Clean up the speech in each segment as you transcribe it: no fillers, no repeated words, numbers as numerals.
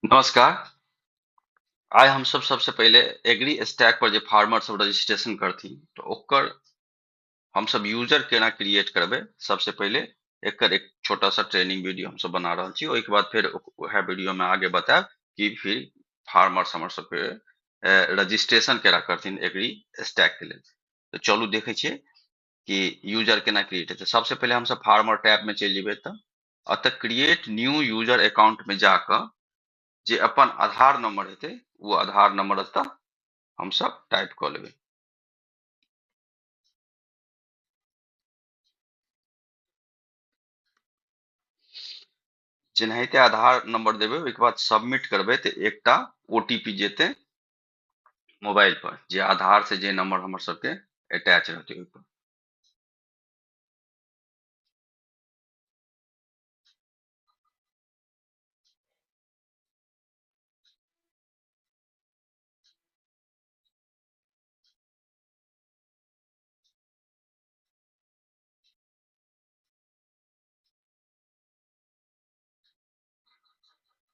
नमस्कार। आइ हम सब सबसे पहले एग्री स्टैक पर जे फार्मर सब रजिस्ट्रेशन करथिन तो ओकर हम सब यूजर केना क्रिएट करबे। सबसे पहले एकर एक छोटा सा ट्रेनिंग वीडियो हम सब बना रहल छी। ओहि के बाद फिर वह वीडियो में आगे बताएब कि फिर फार्मर हमर सबके रजिस्ट्रेशन केना करथिन एग्री स्टैक के लेल। तो चलू देखे छिए कि यूजर केना क्रिएट हेतै। सबसे पहले हम सब फार्मर टैब में चलि जेबै। तऽ अतः क्रिएट न्यू यूजर अकाउंट में जाकर जे अपन आधार नंबर हेतै वो आधार नंबर एतऽ हम सब टाइप कऽ लेबै। जेनाहिते आधार नंबर देबै ओहिके बाद सबमिट करबै तऽ एकटा ओटीपी जेतै मोबाइल पर, जे आधार से जे नंबर हमर सबके अटैच रहतै ओहि पर।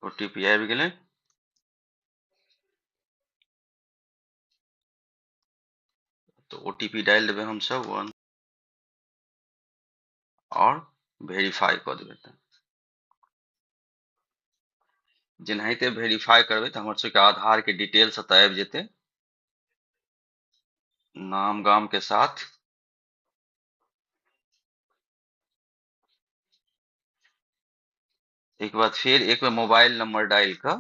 ओटीपी आबि गेलै। तो ओटीपी डालि देबै हम सब और वेरीफाई कऽ देबै। तऽ जेनाहिते वेरीफाई करबै तऽ हमर सबके आधार के डिटेल्स एतऽ आबि जेतै, नाम गाम के साथ। एक बाद फिर एक बेर मोबाइल नंबर डालि कऽ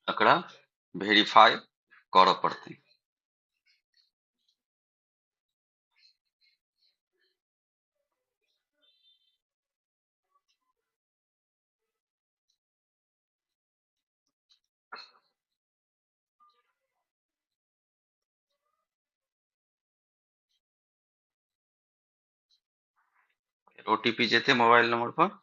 एकरा वेरीफाई करऽ पड़तै। ओटीपी जेतै मोबाइल नंबर पर।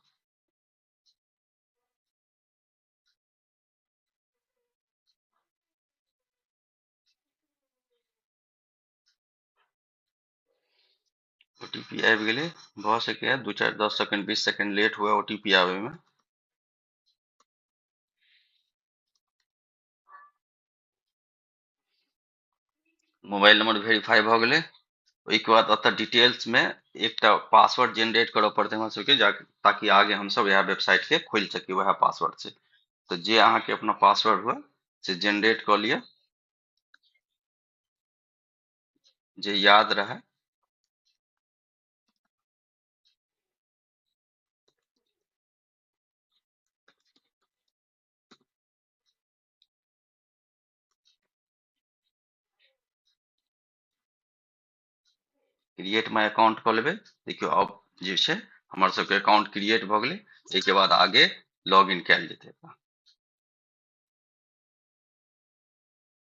ओटीपी आबि गेलै। भऽ सकैए 2 4 10 सेकंड 20 सेकंड लेट हुए ओटीपी आवे में। मोबाइल नंबर वेरीफाई भऽ गेलै। ओहिके बाद एतऽ डिटेल्स में एकटा पासवर्ड जनरेट करऽ पड़तै हमरा सबके, ताकि आगे हम सब वएह वेबसाइट के खोलि सकी वएह पासवर्ड से। तो जे अहाँके अपना पासवर्ड हुए से जनरेट कऽ लिअ, जे याद रहे। क्रिएट माई अकाउंट कऽ लेबै। देखियो अब जे छै हमर सबके अकाउंट क्रिएट भऽ गेलै। एहिके बाद आगे लॉग इन कयल जेतै।